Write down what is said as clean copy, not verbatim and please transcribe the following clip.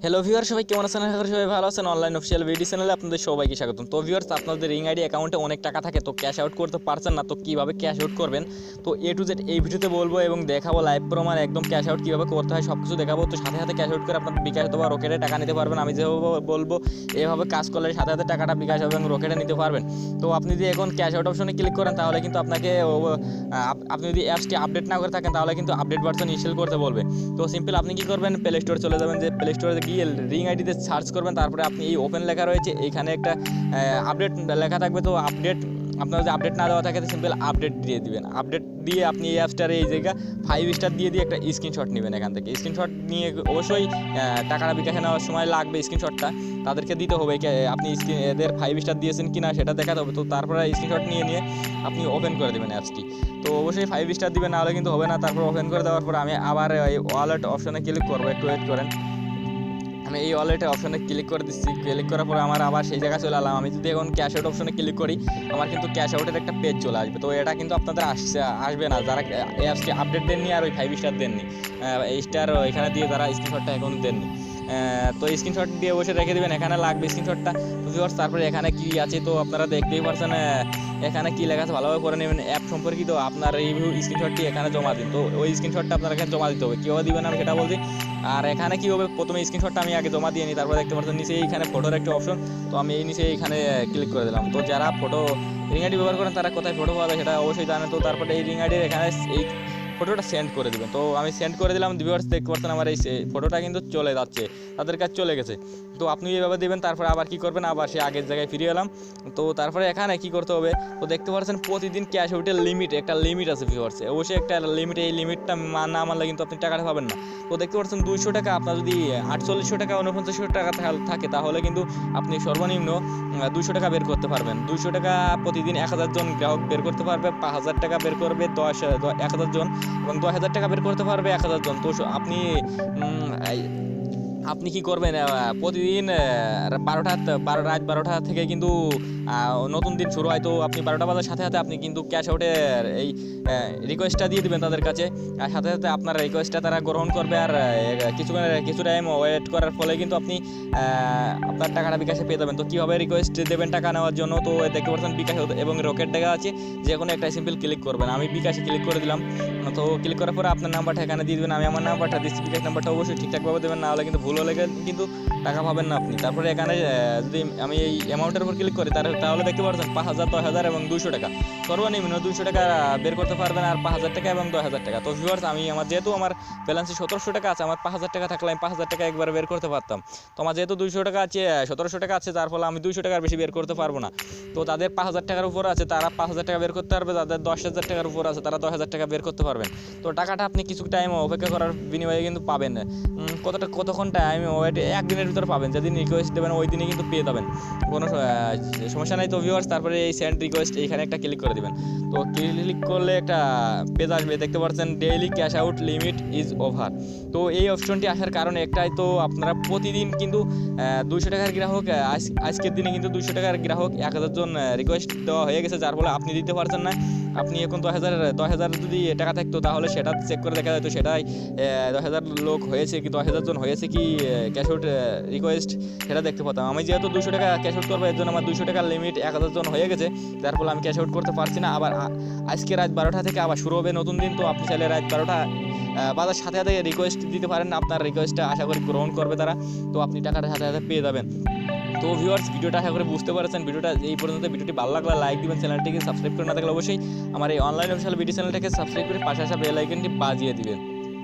Hello viewer, সবাই কেমন আছেন? আশা করি সবাই ভালো আছেন। অনলাইন অফিসিয়াল ভিডিও চ্যানেলে আপনাদের সবাইকে স্বাগতম। তো ভিউয়ার্স, আপনাদের ringID অ্যাকাউন্টে অনেক টাকা থাকে, তো ক্যাশ আউট করতে পারছেন না, তো কীভাবে ক্যাশ আউট করবেন তো এ টু জেড এই ভিডিওতে বলবো এবং দেখাবো লাইভ প্রমাণ একদম ক্যাশ আউট কীভাবে করতে হয় সব কিছু দেখাবো। তো সাথে সাথে ক্যাশ আউট করে আপনার বিকাশ অথবা রকেটে টাকা নিতে পারবেন। আমি যেভাবে বলবো এভাবে কাজ করলে সাথে সাথে টাকাটা বিকাশ এবং রকেটে নিতে পারবেন। তো আপনি যদি এখন ক্যাশ আউট অপশনে ক্লিক করেন তাহলে কিন্তু আপনাকে আপনি যদি অ্যাপসটি আপডেট না করে থাকেন তাহলে কিন্তু আপডেট ভার্সন ইনস্টল করতে বলবে। তো সিম্পল আপনি কী করবেন, প্লে স্টোরে চলে যাবেন, যে প্লে স্টোরে গিয়ে ringID সার্চ করবেন, তারপরে আপনি এই ওপেন লেখা রয়েছে এইখানে একটা আপডেট লেখা থাকবে। তো আপডেট আপনার যদি আপডেট না দেওয়া থাকে তো সিম্পল আপডেট দিয়ে দিবেন। আপডেট দিয়ে আপনি এই অ্যাপসটার এই জায়গা 5 স্টার দিয়ে একটা স্ক্রিনশট নেবেন। এখান থেকে স্ক্রিনশট নিয়ে অবশ্যই টাকাটা বিকাশে নেওয়ার সময় লাগবে স্ক্রিনশটটা তাদেরকে দিতে হবে। আপনি এদের 5 স্টার দিয়েছেন কিনা সেটা দেখাতে হবে। তো তারপরে স্ক্রিনশট নিয়ে আপনি ওপেন করে দেবেন অ্যাপসটি। তো অবশ্যই 5 স্টার দিবেন, নাহলে কিন্তু হবে না। তারপর ওপেন করে দেওয়ার পর আমি আবার এই ওয়ালেট অপশনে ক্লিক করবো, একটু ওয়েট করেন। আমি এই ওয়ালেটের অপশনে ক্লিক করে দিচ্ছি। ক্লিক করার পরে আমার আবার সেই জায়গায় চলে এলাম। আমি যদি এখন ক্যাশ আউট অপশনে ক্লিক করি আমার কিন্তু ক্যাশ আউটের একটা পেজ চলে আসবে। তো এটা কিন্তু আপনাদের আসবে না যারা এই অ্যাপসটি আপডেট দেননি আর ওই 5 স্টার দেননি, এই স্টার এখানে দিয়ে যারা স্ক্রিনশটটা এখন দেননি। তো স্ক্রিনশট দিয়ে বসে রেখে দেবেন, এখানে লাগবে স্ক্রিনশটটা। তারপরে এখানে কি আছে তো আপনারা দেখতেই পারছেন, এখানে কি লেখা আছে ভালোভাবে করে নেবেন। অ্যাপ সম্পর্কিত আপনার রিভিউ স্ক্রিনশটটি এখানে জমা দিন। তো ওই স্ক্রিনশটটা আপনার এখানে জমা দিতে হবে। কীভাবে দিবেন আমি সেটা বলছি। আর এখানে কী হবে, প্রথমে স্ক্রিনশটটা আমি আগে জমা দিয়ে নিই, তারপরে দেখতে পাচ্ছেন নিচে এইখানে ফটোর একটা অপশন। তো আমি এই নিচে এইখানে ক্লিক করে দিলাম। তো যারা ফটো ringID ব্যবহার করেন তারা কোথায় ফটো পাবে সেটা অবশ্যই জানেন। তো তারপরে এই ringID এখানে এই ফটোটা সেন্ড করে দেবেন। তো আমি সেন্ড করে দিলাম। ভিউয়ার্স দেখতে পাচ্ছেন আমার এই ফটোটা কিন্তু চলে যাচ্ছে, তাদের কাছে চলে গেছে। তো আপনি এইভাবে দেবেন। তারপরে আবার কি করবেন, আবার সে আগের জায়গায় ফিরে এলাম। তো তারপরে এখানে কি করতে হবে, তো দেখতে পাচ্ছেন প্রতিদিন ক্যাশ আউটের একটা লিমিট আছে ভিউয়ার্স, অবশ্যই একটা লিমিট। এই লিমিটটা না মানলে কিন্তু আপনি টাকাটা পাবেন না। তো দেখতে পাচ্ছেন 200 টাকা, আপনার যদি 4800 টাকা 4900 টাকা থাকে তাহলে কিন্তু আপনি সর্বনিম্ন 200 টাকা বের করতে পারবেন। 200 টাকা প্রতিদিন 1000 জন গ্রাহক বের করতে পারবে, 5000 টাকা বের করবে 1000 জন, এবং 10,000 টাকা বের করতে পারবে 1000 জন। তো আপনি কি করবেন, প্রতিদিন রাত 12টা থেকে কিন্তু নতুন দিন শুরু হয়। তো আপনি 12টা বাজার সাথে সাথে আপনি কিন্তু ক্যাশ আউটের এই রিকোয়েস্টটা দিয়ে দেবেন তাদের কাছে, আর সাথে সাথে আপনার রিকোয়েস্টটা তারা গ্রহণ করবে। আর কিছু টাইম ওয়েট করার ফলে কিন্তু আপনি আপনার টাকাটা বিকাশে পেয়ে যাবেন। তো কীভাবে রিকোয়েস্ট দেবেন টাকা নেওয়ার জন্য, তো দেখতে পাচ্ছেন বিকাশ এবং রকেট দেখা আছে, যে কোনো একটা সিম্পল ক্লিক করবেন। আমি বিকাশে ক্লিক করে দিলাম। তো ক্লিক করার পরে আপনার নাম্বারটা এখানে দিয়ে দেবেন। আমি আমার নাম্বারটা দিচ্ছি, বিকাশ নাম্বারটা অবশ্যই ঠিকঠাকভাবে দেবেন, নাহলে কিন্তু ভুল হলে কিন্তু টাকা পাবেন না আপনি। তারপরে এখানে যদি আমি এই অ্যামাউন্টের উপর ক্লিক করি তাহলে দেখতে পাচ্ছেন 5000, 10000 এবং 200 টাকা। সর্বনিম্ন 200 টাকা বের করতে পারবেন, আর 5000 টাকা এবং 10000 টাকা। তো ভিউয়ার্স, যেহেতু আমার ব্যালেন্সে 1700 টাকা আছে, আমার 5000 টাকা থাকলে আমি 5000 টাকা একবার বের করতে পারতাম। তো আমার যেহেতু 200 টাকা আছে, 1700 টাকা আছে, যার ফলে আমি 200 টাকার বেশি বের করতে পারবো না। তো তাদের 5000 টাকার উপর আছে তারা 5000 টাকা বের করতে পারবে, যাদের 10,000 টাকার উপর আছে তারা 10,000 টাকা বের করতে পারবেন। তো টাকাটা আপনি কিছু টাইম অপেক্ষা করার বিনিময়ে কিন্তু পাবেন। কতক্ষণ টাইম ওয়েট, একদিনের ভিতরে পাবেন। যেদিন রিকোয়েস্ট দেবেন ওই দিনে কিন্তু পেয়ে যাবেন, কোনো সমস্যা নাই। তো ভিউয়ার্স, তারপরে এই সেন্ড রিকোয়েস্ট এইখানে একটা ক্লিক করে দেবেন। তো ক্লিক করলে একটা পেজ আসবে, দেখতে পাচ্ছেন daily cash out limit is over. তো এই অপশনটি আসার কারণে একটাই, তো আপনারা প্রতিদিন কিন্তু 200 টাকার গ্রাহক, আজকের দিনে কিন্তু 200 টাকার গ্রাহক 1000 জন রিকোয়েস্ট দেওয়া হয়ে গেছে, যার ফলে আপনি দিতে পারছেন না। আপনি এখন 10,000 যদি টাকা থাকতো তাহলে সেটা চেক করে দেখা যেত, সেটাই 10,000 লোক হয়েছে কি 10,000 জন হয়েছে কি ক্যাশ আউট রিকোয়েস্ট সেটা দেখতে পেতাম। আমি যেহেতু 200 টাকা ক্যাশ আউট করবো, এর জন্য আমার 200 টাকার লিমিট 1000 জন হয়ে গেছে, যার ফলে আমি ক্যাশ আউট করতে পারছি না। আবার আজকে রাত 12টা থেকে আবার শুরু হবে নতুন দিন। তো আপনি চাইলে রাত 12টা বাজার সাথে সাথে রিকোয়েস্ট দিতে পারেন, আপনার রিকোয়েস্টটা আশা করি গ্রহণ করবে তারা। তো আপনি টাকাটা সাথে সাথে পেয়ে যাবেন। তো ভিউয়ার্স, ভিডিওটা আশা করে বুঝতে পারছেন। ভিডিওটা এই পর্যন্ত। ভিডিওটি ভালো লাগলে লাইক দিবেন, চ্যানেলটিকে সাবস্ক্রাইব করে না থাকলে অবশ্যই আমার এই অনলাইন অফিসিয়াল ভিডিও চ্যানেলটাকে সাবস্ক্রাইব করে পাশে আসা বেল আইকনটি বাজিয়ে দিবেন।